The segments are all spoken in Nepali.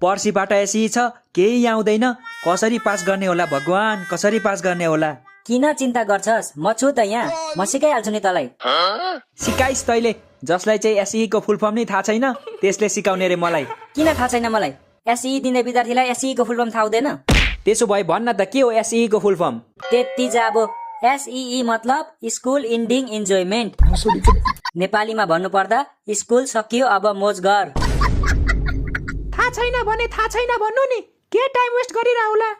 पर्सिबाट एसई छ, केही आउँदैन। कसरी पास गर्ने होला भगवान, कसरी पास गर्ने होला? किन चिन्ता गर्छस्, म छु त यहाँ, म सिकाइहाल्छु नि तँलाई। सिकाइस् तैले, जसलाई चाहिँ एसई को फुल फर्म नै थाहा छैन त्यसले सिकाउने रे मलाई। किन थाहा छैन मलाई? एसई दिने विद्यार्थीलाई एसई को फुल फर्म थाहा हुँदैन? त्यसो भए भन्न त के हो एसई को फुल फर्म? त्यति जाबो। एसई मतलब स्कुल इन्डिङ इन्जोयमेन्ट। नेपालीमा भन्नु पर्दा स्कुल सकियो अब मोज गर। थाहा छैन भने थाहा छैन भन्नु नि, के टाइम वेस्ट गरिरह होला?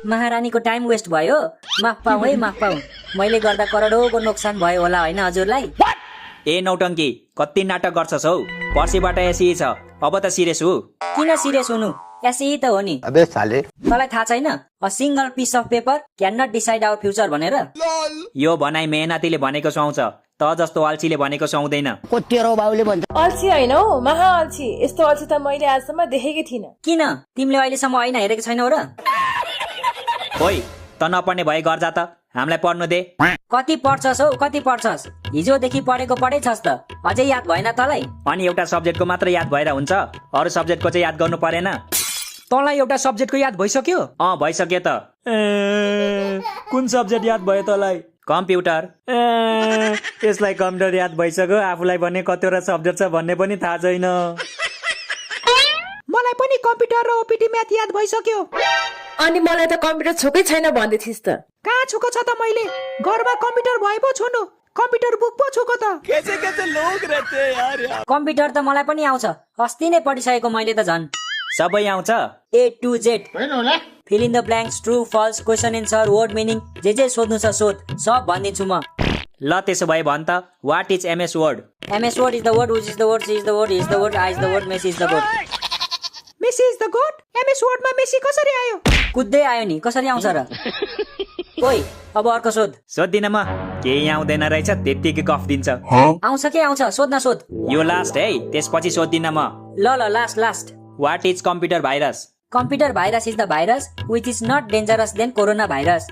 महारानीको टाइम वेस्ट भयो। माफ पाऊ है, माफ पाऊ। मैले गर्दा करोडौँको नोक्सान भयो होला होइन हजुरलाई? ए नौटङ्की, कति नाटक गर्छस् हौ? पर्सिबाट एसई छ, अब त सिरियस हो। किन सिरियस हुनु? एसई त हो नि। अबे साले, तँलाई थाहा छैन a single piece of paper can not decide our future भनेर? यो भनाइ मेहनतीले भनेको सुहाउँछ, त जस्तो अल्छीले भनेको सुहाउँदैन। तेरो बाउले भन्छ अल्छी होइन हौ, महा अल्छी। यस्तो अल्छी त मैले आजसम्म देखेकै थिइनँ। किन तिमीले अहिलेसम्म ऐना हेरेको छैनौ र? ओइ, त नपढ्ने भए घर जा त, हामीलाई पढ्नु दे। कति पढ्छस् हौ, कति पढ्छस्? हिजोदेखि पढेको पढेछस् त, अझै याद भएन तँलाई? अनि एउटा सब्जेक्टको मात्र याद भएर हुन्छ, अरू सब्जेक्टको चाहिँ याद गर्नु परेन? तँलाई एउटा सब्जेक्टको याद भइसक्यो? भइसक्यो त। कुन सब्जेक्ट याद भयो तँलाई? कम्प्युटर। यसलाई कम्प्युटर याद भइसक्यो, आफूलाई भने कतिवटा सब्जेक्ट छ भन्ने पनि थाहा छैन। मलाई पनि कम्प्युटर र ओपिटी म्याथ याद भइसक्यो। अनि मलाई त कम्प्युटर छोकै छैन भन्दै थिइस् त। कहाँ छोको छ त मैले? घरमा कम्प्युटर भए पो छोनु, कम्प्युटर बुक पो छोको त। कैसे कैसे लोग रहते हैं यार। कम्प्युटर त मलाई पनि आउँछ, अस्ति नै पढिसकेको मैले त झन्। सबै आउँछ? A to Z। Fill in the blanks, true false, question answer, word meaning, जे सोध्नु छ सोध, सब भनिदिन्छु म। ल त्यसो भए भन् त, what is MS Word? MS Word is the word, which is the word, C is the word, is the word, I is the word, Messi is the word. Messi is the goat? MS वर्डमा मेसी कसरी आयो? कुद्दै आयो नि, कसरी आउँछ र? ओइ, अब अर्को सोध। सोध्दिन म, केही आउँदैन रहेछ, त्यत्तिकै गफ दिन्छ। आउँछ के आउँछ, सोध्न सोध। यो लास्ट है, त्यसपछि सोध्दिन म। ल last. What is computer virus? Computer virus is the virus which is not dangerous than coronavirus.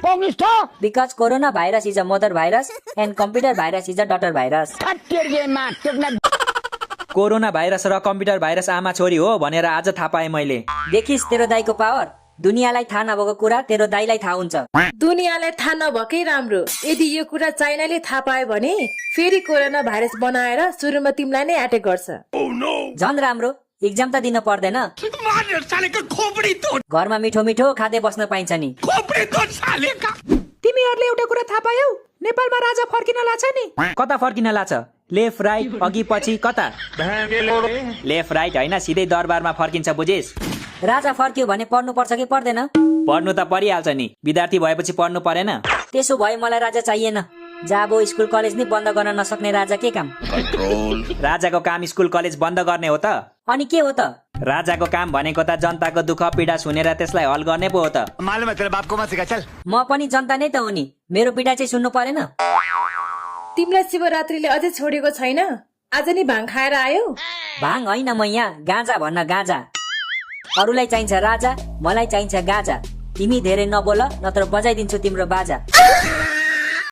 Because coronavirus is a mother virus and computer virus is a daughter virus. Corona virus र कम्प्युटर भाइरस आमा छोरी हो भनेर आज थाहा पाएँ मैले। देखिस् तेरो दाइको पावर? दुनियाँलाई थाहा नभएको कुरा तेरो दाइलाई थाहा हुन्छ। दुनियाँलाई थाहा नभएकै राम्रो। यदि यो कुरा चाइनाले थाहा पायो भने फेरि कोरोना भाइरस बनाएर सुरुमा तिमीलाई नै एटेक गर्छ। झन् राम्रो, एक्जाम त दिन पर्दैन। घरमा मिठो मिठो खाँदै बस्न पाइन्छ नि। तिमीहरूले एउटा कुरा थाहा पायौ? नेपालमा राजा फर्किन लाग्छ नि। कता फर्किन लाग्छ? लेफ्ट राइट, अघि पछि, कता? लेफ्ट राइट होइन, सिधै दरबारमा फर्किन्छ, बुझिस्? राजा फर्कियो भने पढ्नु पर्छ कि पर्दैन? पढ्नु त परिहाल्छ नि, विद्यार्थी भएपछि पढ्नु परेन? त्यसो भए मलाई राजा चाहिएन। जाबो स्कुल कलेज नै बन्द गर्न नसक्ने राजा के काम? राजाको काम स्कुल कलेज बन्द गर्ने हो त? अनि के हो त? राजाको काम भनेको त जनताको दुःख पीडा सुनेर त्यसलाई हल गर्ने पो हो त। म पनि जनता नै त हो नि, मेरो पीडा चाहिँ सुन्नु परेन? तिमीलाई शिवरात्रिले अझै छोडेको छैन? आज नि भाङ खाएर आयौ? भाङ होइन, म यहाँ गाँजा भन्न गाँजा। अरूलाई चाहिन्छ राजा, मलाई चाहिन्छ गाँजा। तिमी धेरै नबोल नत्र बजाइदिन्छु तिम्रो बाजा।